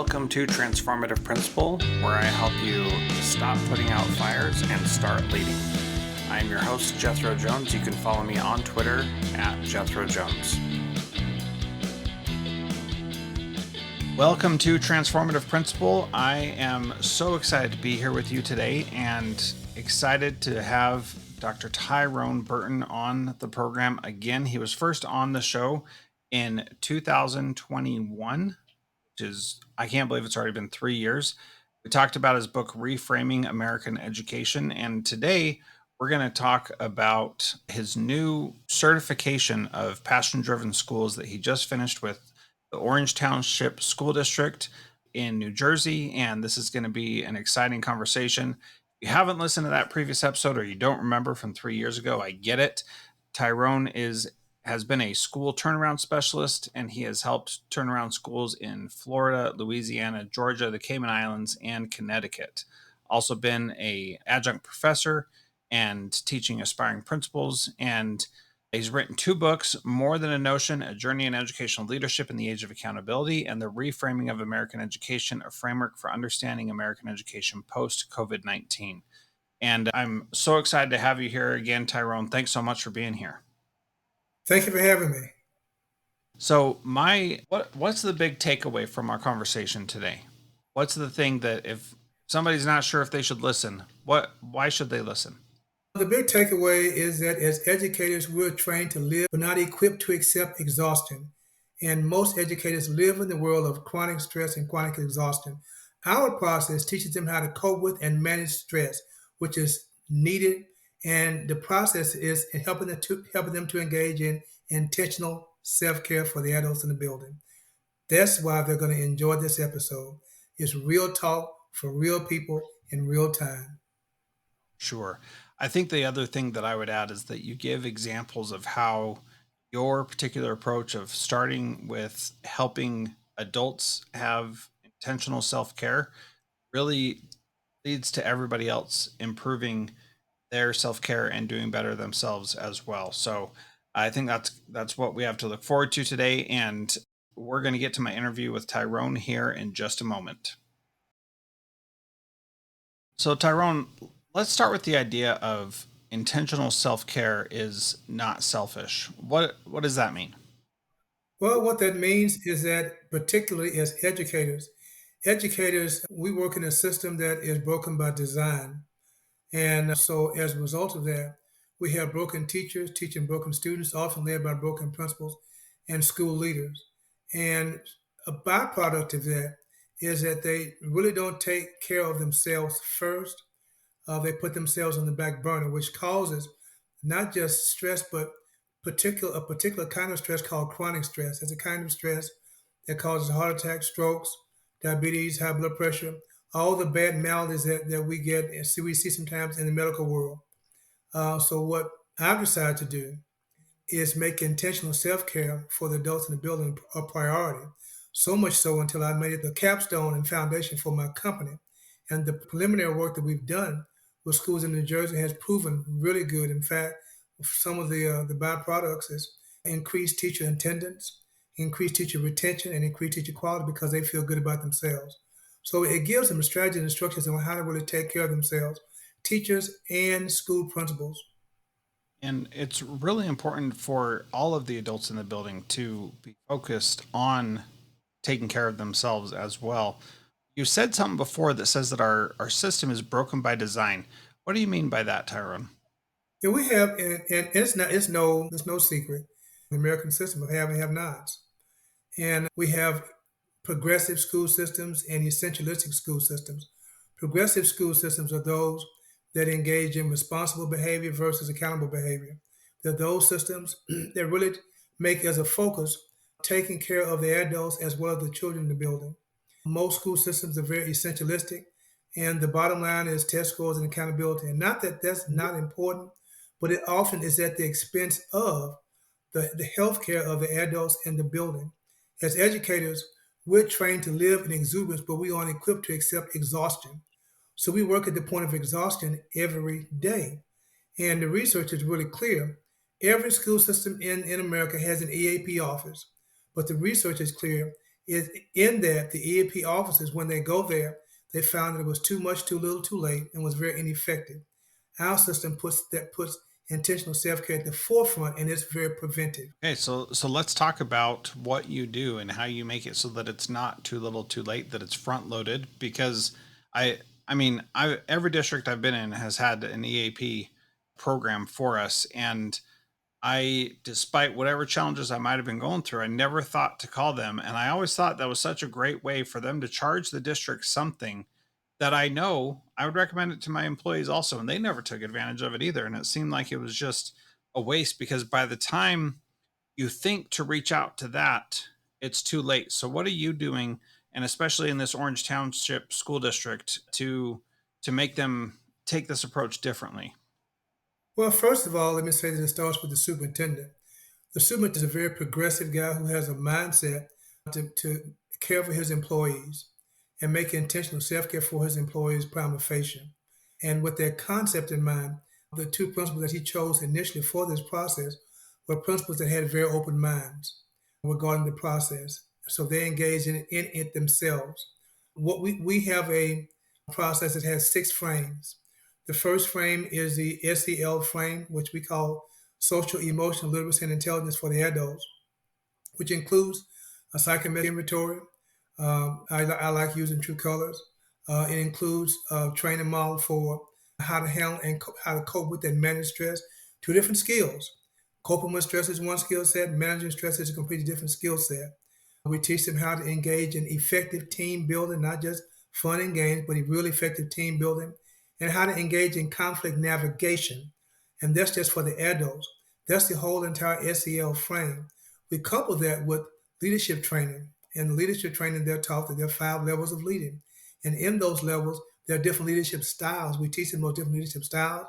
Welcome to Transformative Principle, where I help you stop putting out fires and start leading. I'm your host, Jethro Jones. You can follow me on Twitter at Jethro Jones. Welcome to Transformative Principle. I am so excited to be here with you today and excited to have Dr. Tyrone Burton on the program again. He was first on the show in 2021. I can't believe it's already been 3 years. We talked about his book, Reframing American Education. And today we're going to talk about his new certification of passion-driven schools that he just finished with the Orange Township School District in New Jersey. And this is going to be an exciting conversation. If you haven't listened to that previous episode or you don't remember from 3 years ago, I get it. Tyrone has been a school turnaround specialist, and he has helped turn around schools in Florida, Louisiana, Georgia, the Cayman Islands, and Connecticut. Also been an adjunct professor and teaching aspiring principals, and he's written 2 books, More Than a Notion, A Journey in Educational Leadership in the Age of Accountability, and The Reframing of American Education, A Framework for Understanding American Education Post-COVID-19. And I'm so excited to have you here again, Tyrone. Thanks so much for being here. Thank you for having me. So what's the big takeaway from our conversation today? What's the thing that if somebody's not sure if they should listen, why should they listen? The big takeaway is that as educators, we're trained to live, but not equipped to accept exhaustion. And most educators live in the world of chronic stress and chronic exhaustion. Our process teaches them how to cope with and manage stress, which is needed. And the process is helping them to engage in intentional self-care for the adults in the building. That's why they're going to enjoy this episode. It's real talk for real people in real time. Sure. I think the other thing that I would add is that you give examples of how your particular approach of starting with helping adults have intentional self-care really leads to everybody else improving their self-care and doing better themselves as well. So I think that's what we have to look forward to today. And we're going to get to my interview with Tyrone here in just a moment. So Tyrone, let's start with the idea of intentional self-care is not selfish. What does that mean? Well, what that means is that particularly as educators, we work in a system that is broken by design. And so as a result of that, we have broken teachers teaching broken students, often led by broken principals and school leaders. And a byproduct of that is that they really don't take care of themselves first. They put themselves on the back burner, which causes not just stress, but a particular kind of stress called chronic stress. It's a kind of stress that causes heart attacks, strokes, diabetes, high blood pressure, all the bad maladies that we get and we see sometimes in the medical world. So what I've decided to do is make intentional self-care for the adults in the building a priority. So much so until I made it the capstone and foundation for my company. And the preliminary work that we've done with schools in New Jersey has proven really good. In fact, some of the byproducts is increased teacher attendance, increased teacher retention, and increased teacher quality because they feel good about themselves. So it gives them a strategy and instructions on how to really take care of themselves, teachers and school principals. And it's really important for all of the adults in the building to be focused on taking care of themselves as well. You said something before that says that our system is broken by design. What do you mean by that, Tyrone? Yeah, we have, and it's no secret, the American system of have and have nots. And we have progressive school systems and essentialistic school systems. Progressive school systems are those that engage in responsible behavior versus accountable behavior. They're those systems that really make as a focus taking care of the adults as well as the children in the building. Most school systems are very essentialistic, and the bottom line is test scores and accountability. And not that that's not important, but it often is at the expense of the health care of the adults in the building. As educators, we're trained to live in exuberance, but we aren't equipped to accept exhaustion. So we work at the point of exhaustion every day. And the research is really clear. Every school system in America has an EAP office, but the research is clear. is in that the EAP officers, when they go there, they found that it was too much, too little, too late, and was very ineffective. Our system puts intentional self-care at the forefront, and it's very preventive. Okay, so let's talk about what you do and how you make it so that it's not too little, too late, that it's front loaded. Because I mean, I every district I've been in has had an EAP program for us, and despite whatever challenges I might have been going through, I never thought to call them, and I always thought that was such a great way for them to charge the district something that I know I would recommend it to my employees also, and they never took advantage of it either. And it seemed like it was just a waste because by the time you think to reach out to that, it's too late. So what are you doing, and especially in this Orange Township school district, to make them take this approach differently? Well, first of all, let me say that it starts with the superintendent. The superintendent is a very progressive guy who has a mindset to care for his employees and make intentional self-care for his employees prima facie. And with that concept in mind, the two principles that he chose initially for this process were principles that had very open minds regarding the process. So they engage in it themselves. We have a process that has 6 frames. The first frame is the SEL frame, which we call social, emotional literacy and intelligence for the adults, which includes a psychometric inventory. I like using true colors. It includes a training model for how to handle and how to cope with and manage stress. 2 different skills. Coping with stress is one skill set. Managing stress is a completely different skill set. We teach them how to engage in effective team building, not just fun and games, but really effective team building, and how to engage in conflict navigation. And that's just for the adults. That's the whole entire SEL frame. We couple that with leadership training. In leadership training, they're taught that there are 5 levels of leading. And in those levels, there are different leadership styles. We teach them those different leadership styles.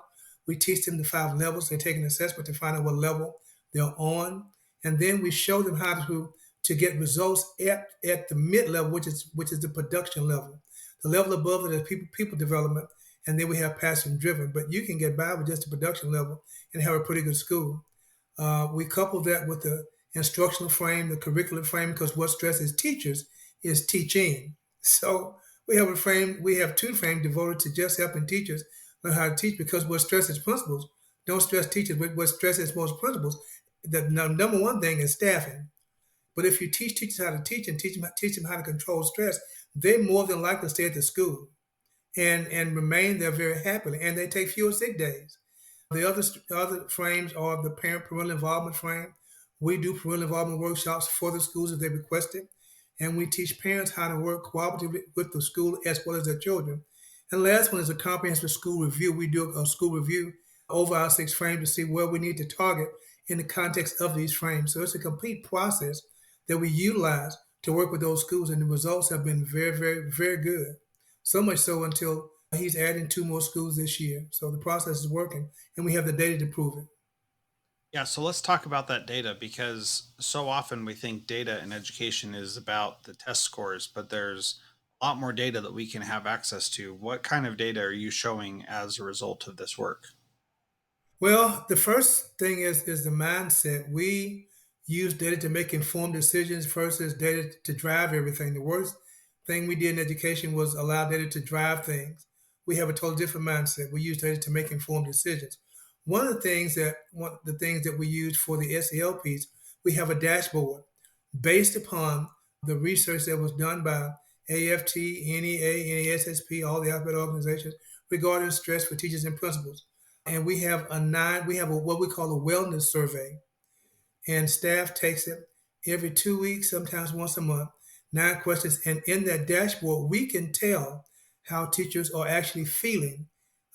We teach them the 5 levels. They take an assessment to find out what level they're on. And then we show them how to get results at the mid level, which is the production level. The level above it is people development, and then we have passion driven. But you can get by with just the production level and have a pretty good school. We couple that with the instructional frame, the curricular frame, because what stresses teachers is teaching. So we have 2 frames devoted to just helping teachers learn how to teach, because what stresses principals don't stress teachers, but what stresses most principals, the number one thing is staffing. But if you teach teachers how to teach and teach them how to control stress, they more than likely stay at the school and remain there very happily, and they take fewer sick days. The other frames are the parent parental involvement frame. We do parental involvement workshops for the schools if they request it, and we teach parents how to work cooperatively with the school as well as their children. And the last one is a comprehensive school review. We do a school review over our 6 frames to see where we need to target in the context of these frames. So it's a complete process that we utilize to work with those schools, and the results have been very, very, very good. So much so until he's adding 2 more schools this year. So the process is working, and we have the data to prove it. Yeah, so let's talk about that data because so often we think data in education is about the test scores, but there's a lot more data that we can have access to. What kind of data are you showing as a result of this work? Well, the first thing is the mindset. We use data to make informed decisions versus data to drive everything. The worst thing we did in education was allow data to drive things. We have a totally different mindset. We use data to make informed decisions. One of the things that we use for the SEL piece, we have a dashboard based upon the research that was done by AFT, NEA, NASSP, all the alphabet organizations regarding stress for teachers and principals. And we have what we call a wellness survey, and staff takes it every 2 weeks, sometimes once a month. 9 questions, and in that dashboard, we can tell how teachers are actually feeling,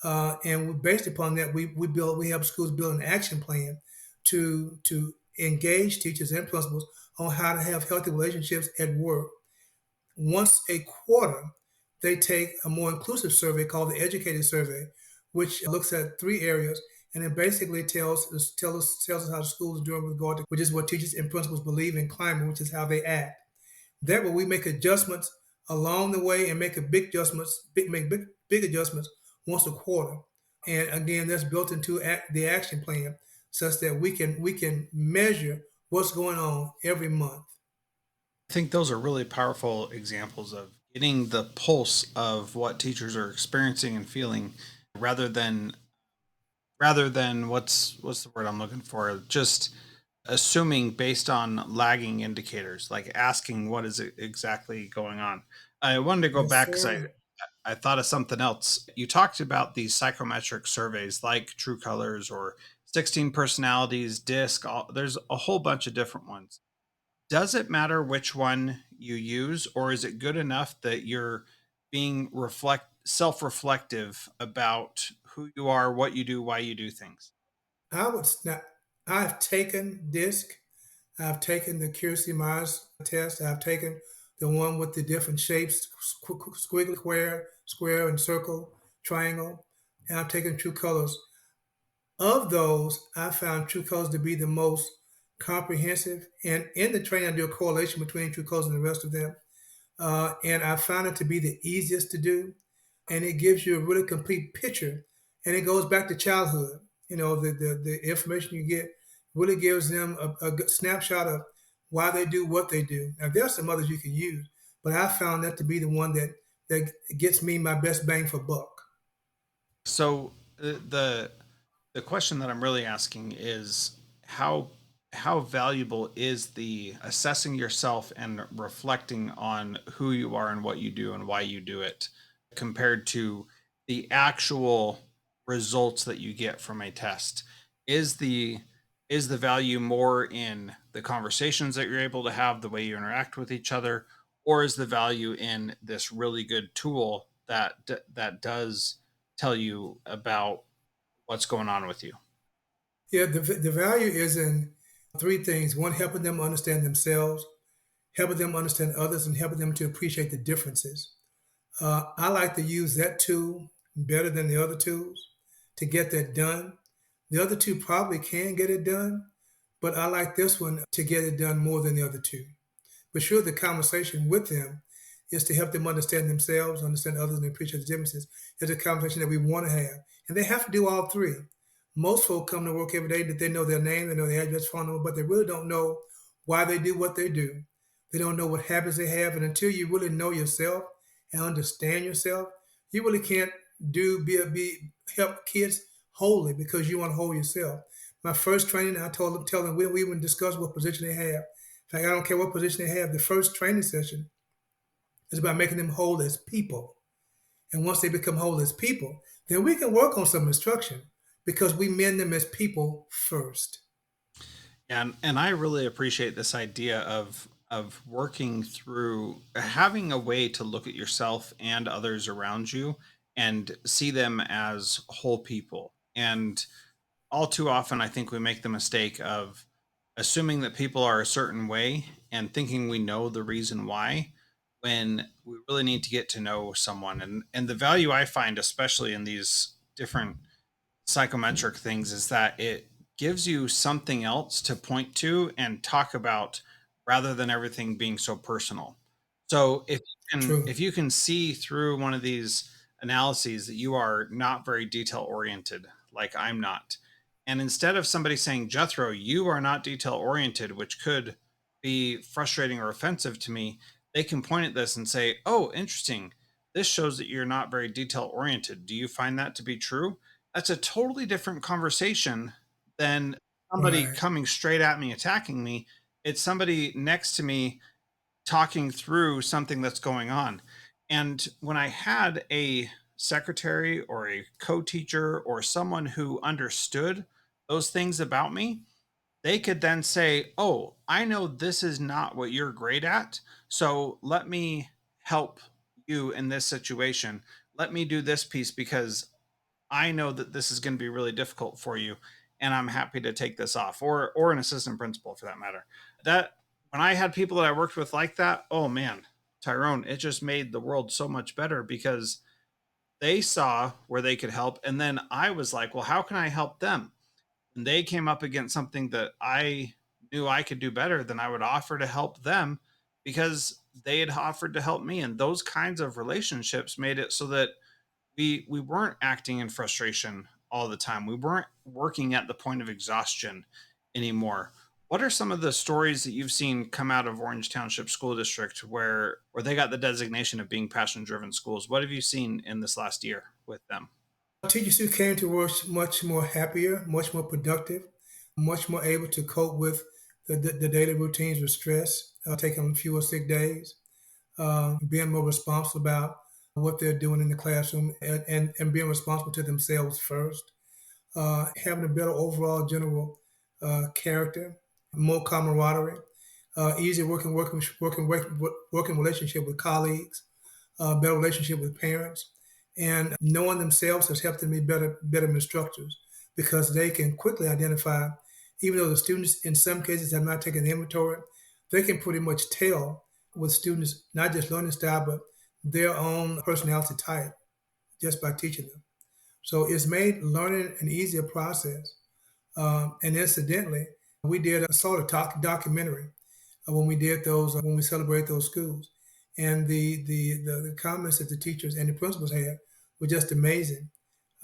and based upon that, we help schools build an action plan to engage teachers and principals on how to have healthy relationships at work. Once a quarter, they take a more inclusive survey called the Educated Survey, which looks at 3 areas, and it basically tells us how the school is doing with regard to, which is what teachers and principals believe in climate, which is how they act. That way, we make adjustments along the way and make big adjustments once a quarter. And again, that's built into the action plan, such that we can measure what's going on every month. I think those are really powerful examples of getting the pulse of what teachers are experiencing and feeling rather than what's the word I'm looking for? Just assuming based on lagging indicators, like asking what is exactly going on. I wanted to go Yes, back because sir. I thought of something else. You talked about these psychometric surveys like True Colors or 16 personalities, DISC. There's a whole bunch of different ones. Does it matter which one you use, or is it good enough that you're being self-reflective about who you are, what you do, why you do things? I would not. I've taken DISC. I've taken the Kiersey Myers test. I've taken the one with the different shapes, squiggly, square, and circle, triangle. And I've taken True Colors. Of those, I found True Colors to be the most comprehensive. And in the training, I do a correlation between True Colors and the rest of them. And I found it to be the easiest to do. And it gives you a really complete picture. And it goes back to childhood. The information you get really gives them a good snapshot of why they do what they do. Now, there are some others you can use, but I found that to be the one that gets me my best bang for buck. So the question that I'm really asking is how valuable is the assessing yourself and reflecting on who you are and what you do and why you do it compared to the actual results that you get from a test? Is the value more in the conversations that you're able to have, the way you interact with each other, or is the value in this really good tool that does tell you about what's going on with you? Yeah, the value is in three things. One, helping them understand themselves, helping them understand others, and helping them to appreciate the differences. I like to use that tool better than the other tools to get that done. The other two probably can get it done, but I like this one to get it done more than the other two. But sure, the conversation with them is to help them understand themselves, understand others, and appreciate the differences. It's a conversation that we want to have. And they have to do all three. Most folk come to work every day that they know their name, they know their address, phone number, but they really don't know why they do what they do. They don't know what habits they have. And until you really know yourself and understand yourself, you really can't be help kids wholly because you want to hold yourself. My first training, I tell them we even discuss what position they have. In fact, I don't care what position they have. The first training session is about making them whole as people. And once they become whole as people, then we can work on some instruction because we mend them as people first. And I really appreciate this idea of working through having a way to look at yourself and others around you and see them as whole people. And all too often I think we make the mistake of assuming that people are a certain way and thinking we know the reason why, when we really need to get to know someone. And the value I find, especially in these different psychometric things, is that it gives you something else to point to and talk about rather than everything being so personal. So True. if you can see through one of these analyses that you are not very detail oriented, like I'm not, and instead of somebody saying, Jethro, you are not detail oriented, which could be frustrating or offensive to me, they can point at this and say, oh, interesting, this shows that you're not very detail oriented. Do you find that to be true? That's a totally different conversation than somebody Right. coming straight at me, attacking me. It's somebody next to me talking through something that's going on. And when I had a secretary or a co teacher or someone who understood those things about me, they could then say, oh, I know this is not what you're great at. So let me help you in this situation. Let me do this piece because I know that this is going to be really difficult for you, and I'm happy to take this off, or an assistant principal for that matter. That when I had people that I worked with like that, oh man, Tyrone, it just made the world so much better because they saw where they could help, and then I was like, well, how can I help them? And they came up against something that I knew I could do better, then I would offer to help them because they had offered to help me, and those kinds of relationships made it so that we weren't acting in frustration all the time. We weren't working at the point of exhaustion anymore. What are some of the stories that you've seen come out of Orange Township School District where they got the designation of being passion driven schools? What have you seen in this last year with them? Teachers who came to work much more happier, much more productive, much more able to cope with the daily routines with stress, taking fewer sick days, being more responsible about what they're doing in the classroom, and being responsible to themselves first, having a better overall general character, more camaraderie, easier working relationship with colleagues, better relationship with parents, and knowing themselves has helped them be better instructors because they can quickly identify, even though the students in some cases have not taken the inventory, they can pretty much tell with students not just learning style but their own personality type just by teaching them. So it's made learning an easier process. And incidentally, we did a sort of documentary when we did those when we celebrate those schools, and the comments that the teachers and the principals had were just amazing.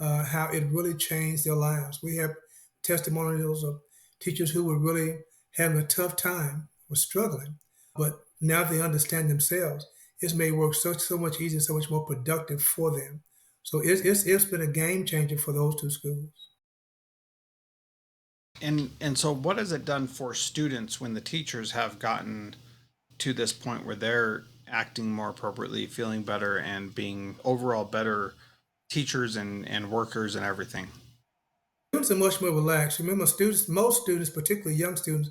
How it really changed their lives. We have testimonials of teachers who were really having a tough time, were struggling, but now they understand themselves. It's made work so much easier, so much more productive for them. So it's been a game changer for those two schools. And so what has it done for students when the teachers have gotten to this point where they're acting more appropriately, feeling better, and being overall better teachers and workers and everything? Students are much more relaxed. Remember, most students, particularly young students,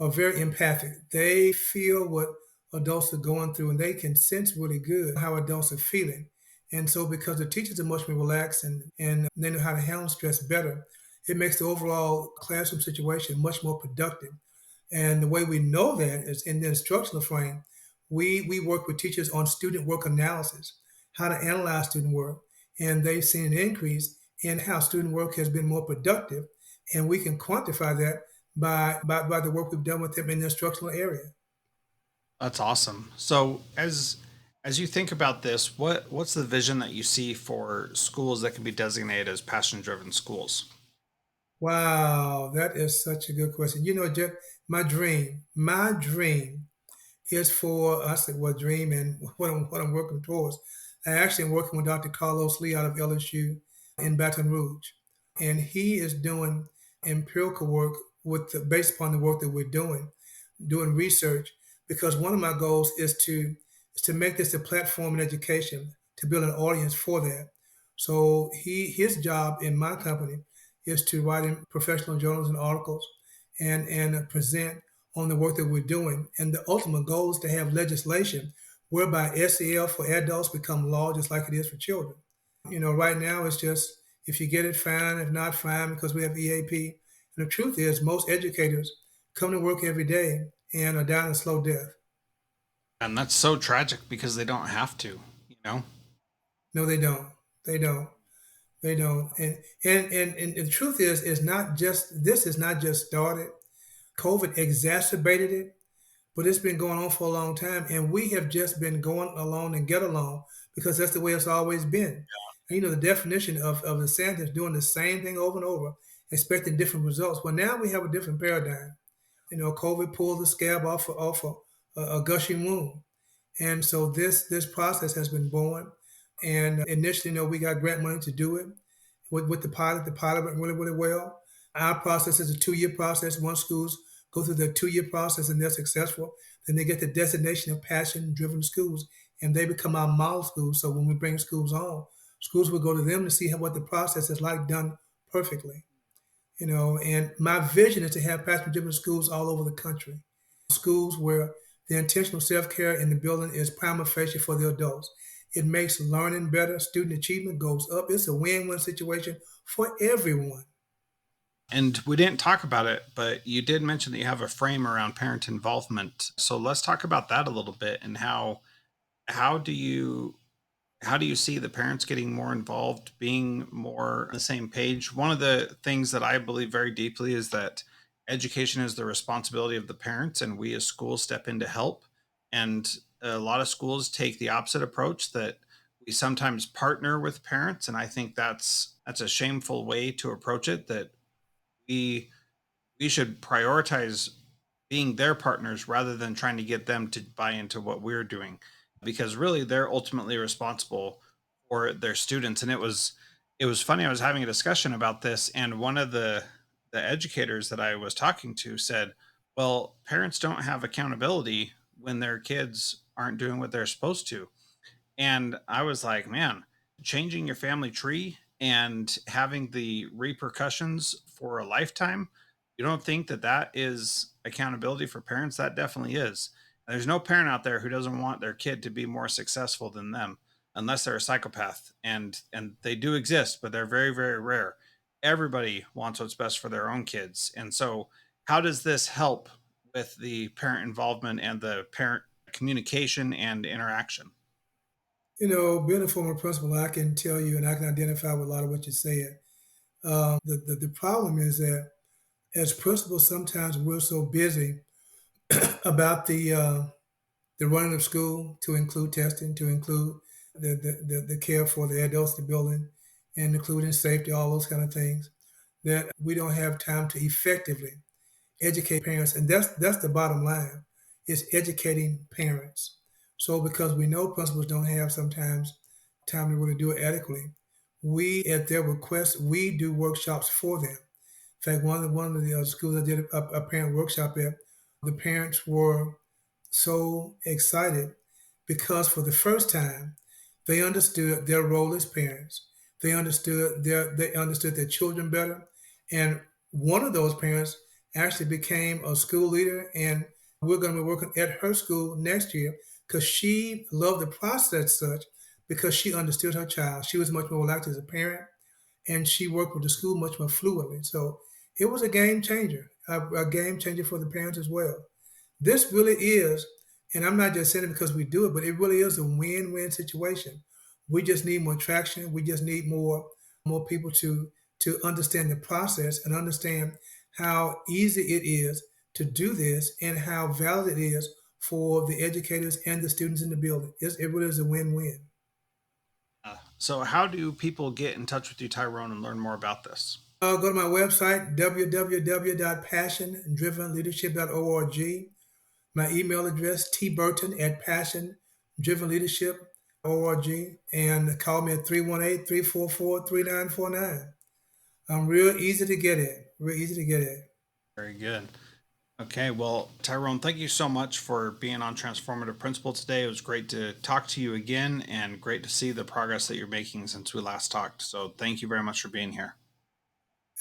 are very empathic. They feel what adults are going through, and they can sense really good how adults are feeling. And so, because the teachers are much more relaxed and they know how to handle stress better, it makes the overall classroom situation much more productive. And the way we know that is in the instructional frame, we work with teachers on student work analysis, how to analyze student work, and they've seen an increase in how student work has been more productive, and we can quantify that by the work we've done with them in the instructional area. That's awesome. So as you think about this, what's the vision that you see for schools that can be designated as passion driven schools? Wow, that is such a good question. You know, Jeff, my dream is for I said, well, dream and what I'm working towards. I actually am working with Dr. Carlos Lee out of LSU in Baton Rouge, and he is doing empirical work based upon the work that we're doing research. Because one of my goals is to make this a platform in education to build an audience for that. So his job in my company is to write in professional journals and articles and present on the work that we're doing. And the ultimate goal is to have legislation whereby SEL for adults become law just like it is for children. You know, right now it's just if you get it, fine. If not, fine, because we have EAP. And the truth is, most educators come to work every day and are dying a slow death. And that's so tragic because they don't have to, you know? No, they don't. They don't. They don't. And the truth is not just this is not just started. COVID exacerbated it, but it's been going on for a long time, and we have just been going along and get along because that's the way it's always been. And, you know, the definition of the scientists doing the same thing over and over, expecting different results. Well, now we have a different paradigm. You know, COVID pulled the scab off a gushing wound, and so this process has been born. And initially, you know, we got grant money to do it with the pilot. The pilot went really, really well. Our process is a 2-year process. Once schools go through the 2-year process and they're successful, then they get the designation of passion-driven schools, and they become our model schools. So when we bring schools on, schools will go to them to see what the process is like done perfectly. You know, and my vision is to have passion-driven schools all over the country. Schools where the intentional self-care in the building is prima facie for the adults. It makes learning better. Student achievement goes up. It's a win-win situation for everyone. And we didn't talk about it, but you did mention that you have a frame around parent involvement. So let's talk about that a little bit and how do you how do you see the parents getting more involved, being more on the same page? One of the things that I believe very deeply is that education is the responsibility of the parents, and we as schools step in to help. And a lot of schools take the opposite approach that we sometimes partner with parents, and I think that's a shameful way to approach it. That we we should prioritize being their partners rather than trying to get them to buy into what we're doing, because really they're ultimately responsible for their students. And it was funny, I was having a discussion about this, and one of the educators that I was talking to said, well, parents don't have accountability when their kids aren't doing what they're supposed to. And I was like, man, changing your family tree and having the repercussions for a lifetime, you don't think that that is accountability for parents? That definitely is. There's no parent out there who doesn't want their kid to be more successful than them, unless they're a psychopath. And they do exist, but they're very, very rare. Everybody wants what's best for their own kids. And so how does this help with the parent involvement and the parent communication and interaction? Being a former principal, I can tell you and I can identify with a lot of what you said. The problem is that as principals, sometimes we're so busy about the running of school, to include testing, to include the care for the adults in the building, and including safety, all those kind of things, that we don't have time to effectively educate parents. And that's the bottom line, is educating parents. So because we know principals don't have sometimes time to really do it adequately, we, at their request, we do workshops for them. In fact, one of the schools I did a parent workshop at, the parents were so excited because for the first time they understood their role as parents. They understood their children better. And one of those parents actually became a school leader, and we're going to be working at her school next year because she loved the process such, because she understood her child. She was much more relaxed as a parent, and she worked with the school much more fluently. So it was a game changer, a game changer for the parents as well. This really is, and I'm not just saying it because we do it, but it really is a win-win situation. We just need more traction. We just need more people to understand the process and understand how easy it is to do this and how valid it is for the educators and the students in the building. It really is a win-win. So, how do people get in touch with you, Tyrone, and learn more about this? Go to my website, www.passiondrivenleadership.org. My email address, tburton@passiondrivenleadership.org, and call me at 318-344-3949. I'm real easy to get at, real easy to get at. Very good. Okay, well, Tyrone, thank you so much for being on Transformative Principal today. It was great to talk to you again and great to see the progress that you're making since we last talked. So, thank you very much for being here.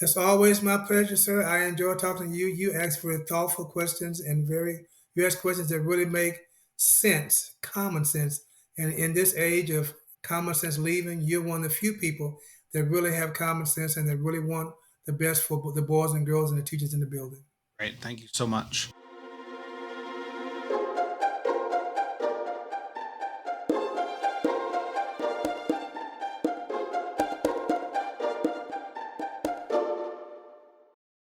It's always my pleasure, sir. I enjoy talking to you. You ask very thoughtful questions and you ask questions that really make sense, common sense. And in this age of common sense leaving, you're one of the few people that really have common sense and that really want the best for the boys and girls and the teachers in the building. Great. Thank you so much.